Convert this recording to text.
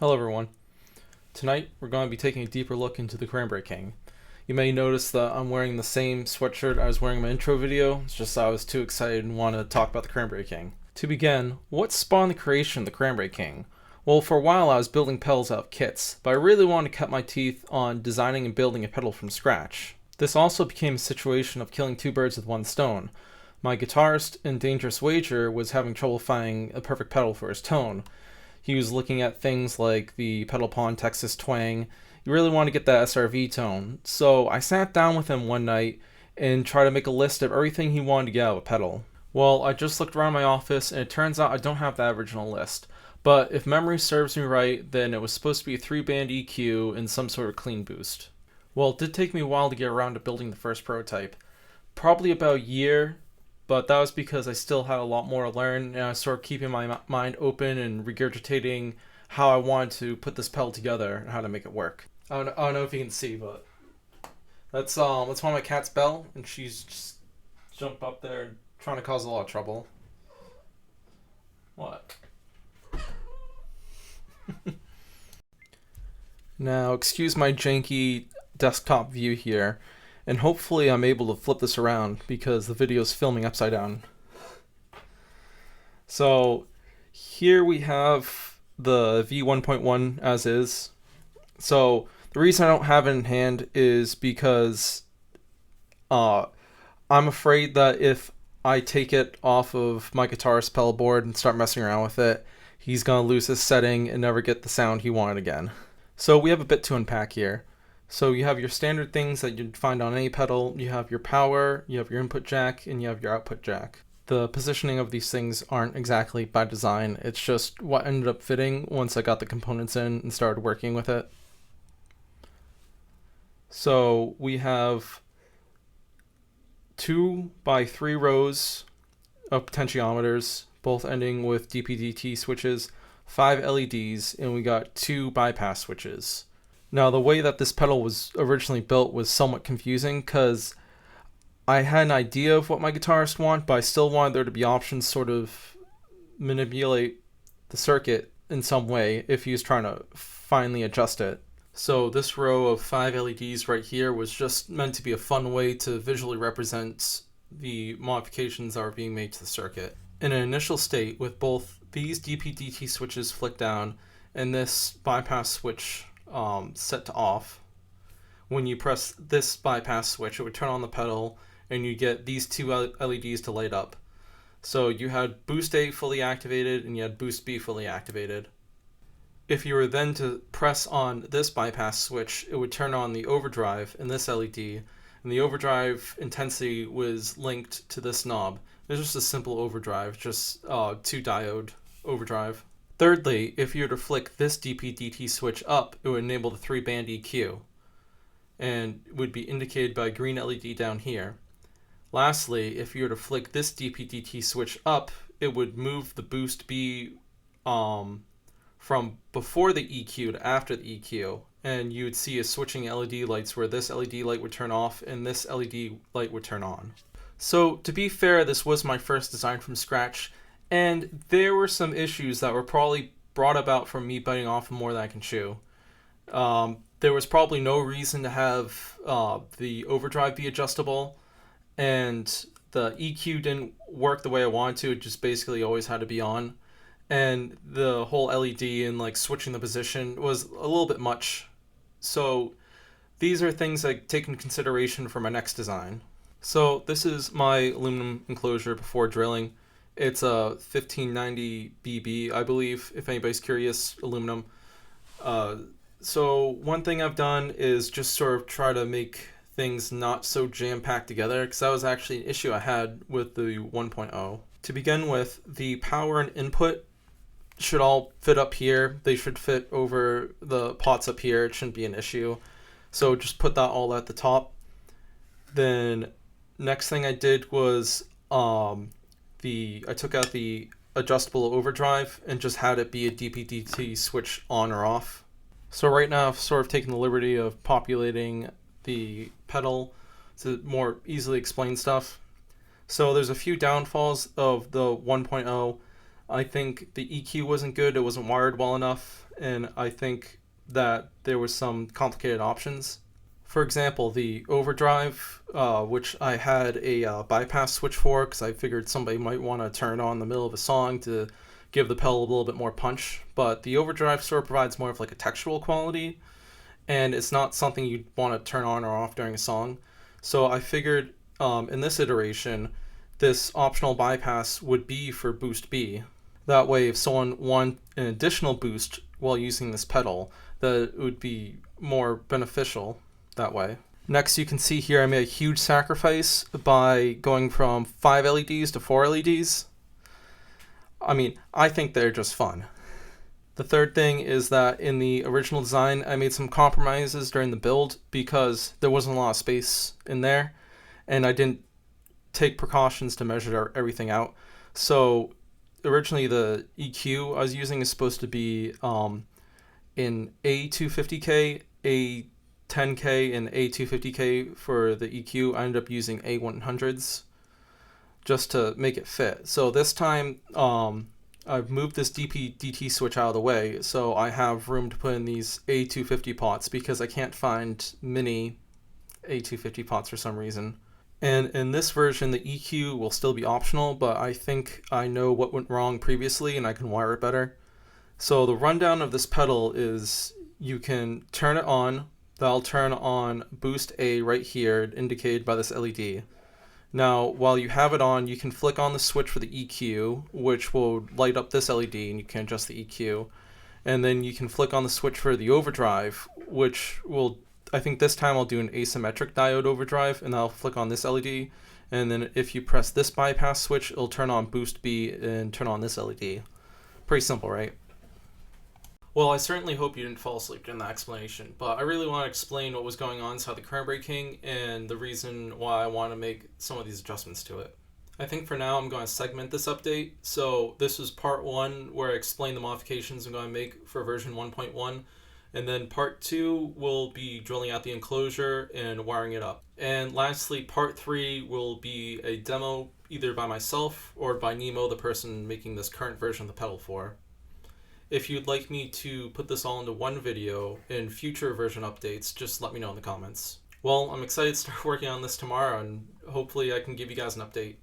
Hello everyone. Tonight we're going to be taking a deeper look into the Cranberry King. You may notice that I'm wearing the same sweatshirt I was wearing in my intro video. It's just I was too excited and wanted to talk about the Cranberry King. To begin, what spawned the creation of the Cranberry King? Well, for a while I was building pedals out of kits, but I really wanted to cut my teeth on designing and building a pedal from scratch. This also became a situation of killing two birds with one stone. My guitarist in Dangerous Wager was having trouble finding a perfect pedal for his tone. He was looking at things like the Pedal Pawn Texas Twang. He really wanted to get that SRV tone. So I sat down with him one night and tried to make a list of everything he wanted to get out of a pedal. Well, I just looked around my office and it turns out I don't have that original list. But if memory serves me right, then it was supposed to be a 3-band EQ and some sort of clean boost. Well, it did take me a while to get around to building the first prototype. Probably about a year, but that was because I still had a lot more to learn, and I was sort of keeping my mind open and regurgitating how I wanted to put this pedal together and how to make it work. I don't know if you can see, but that's one of my cat's, Belle, and she's just jumped up there and trying to cause a lot of trouble. What? Now, excuse my janky desktop view here, and hopefully I'm able to flip this around because the video is filming upside down. So here we have the V1.1 as is. So the reason I don't have it in hand is because I'm afraid that if I take it off of my guitarist pedal board and start messing around with it, he's going to lose his setting and never get the sound he wanted again. So we have a bit to unpack here. So you have your standard things that you'd find on any pedal. You have your power, you have your input jack, and you have your output jack. The positioning of these things aren't exactly by design. It's just what ended up fitting once I got the components in and started working with it. So we have 2 by 3 rows of potentiometers, both ending with DP/DT switches, 5 LEDs, and we got 2 bypass switches. Now, the way that this pedal was originally built was somewhat confusing because I had an idea of what my guitarist wanted, but I still wanted there to be options to sort of manipulate the circuit in some way if he was trying to finally adjust it. So this row of 5 LEDs right here was just meant to be a fun way to visually represent the modifications that are being made to the circuit. In an initial state, with both these DP/DT switches flicked down and this bypass switch set to off, when you press this bypass switch, it would turn on the pedal and you get these 2 LEDs to light up. So you had boost A fully activated and you had boost B fully activated. If you were then to press on this bypass switch, it would turn on the overdrive in this LED, and the overdrive intensity was linked to this knob. It's just a simple overdrive, just 2 diode overdrive. Thirdly, if you were to flick this DP/DT switch up, it would enable the 3-band EQ, and would be indicated by a green LED down here. Lastly, if you were to flick this DP/DT switch up, it would move the boost B from before the EQ to after the EQ, and you would see a switching LED lights where this LED light would turn off and this LED light would turn on. So to be fair, this was my first design from scratch, and there were some issues that were probably brought about from me biting off more than I can chew. There was probably no reason to have the overdrive be adjustable, and the EQ didn't work the way I wanted to. It just basically always had to be on. And the whole LED and like switching the position was a little bit much. So these are things I take into consideration for my next design. So this is my aluminum enclosure before drilling. It's a 1590 BB, I believe, if anybody's curious, aluminum. So one thing I've done is just sort of try to make things not so jam-packed together, because that was actually an issue I had with the 1.0. To begin with, the power and input should all fit up here. They should fit over the pots up here. It shouldn't be an issue. So just put that all at the top. Then next thing I did was I took out the adjustable overdrive and just had it be a DP/DT switch on or off. So right now I've sort of taken the liberty of populating the pedal to more easily explain stuff. So there's a few downfalls of the 1.0. I think the EQ wasn't good, it wasn't wired well enough, and I think that there was some complicated options. For example, the overdrive, which I had a bypass switch for because I figured somebody might want to turn on in the middle of a song to give the pedal a little bit more punch. But the overdrive sort of provides more of like a textural quality, and it's not something you'd want to turn on or off during a song. So I figured in this iteration, this optional bypass would be for boost B. That way, if someone wanted an additional boost while using this pedal, that it would be more beneficial that way. Next, you can see here I made a huge sacrifice by going from 5 LEDs to 4 LEDs. I mean, I think they're just fun. The third thing is that in the original design, I made some compromises during the build because there wasn't a lot of space in there, and I didn't take precautions to measure everything out. So originally the EQ I was using is supposed to be in A250K, A10K, and A250K for the EQ. I ended up using A100s just to make it fit. So this time I've moved this DP-DT switch out of the way, so I have room to put in these A250 pots because I can't find mini A250 pots for some reason. And in this version, the EQ will still be optional, but I think I know what went wrong previously and I can wire it better. So the rundown of this pedal is you can turn it on. That'll turn on boost A right here, indicated by this LED. Now, while you have it on, you can flick on the switch for the EQ, which will light up this LED, and you can adjust the EQ. And then you can flick on the switch for the overdrive, which will, I think this time I'll do an asymmetric diode overdrive, and I'll flick on this LED. And then if you press this bypass switch, it'll turn on boost B and turn on this LED. Pretty simple, right? Well, I certainly hope you didn't fall asleep during that explanation, but I really want to explain what was going on inside the Cranberry King and the reason why I want to make some of these adjustments to it. I think for now I'm going to segment this update. So this was part 1 where I explained the modifications I'm going to make for version 1.1, and then part 2 will be drilling out the enclosure and wiring it up. And lastly, part 3 will be a demo either by myself or by Nemo, the person making this current version of the pedal for. If you'd like me to put this all into one video in future version updates, just let me know in the comments. Well, I'm excited to start working on this tomorrow, and hopefully I can give you guys an update.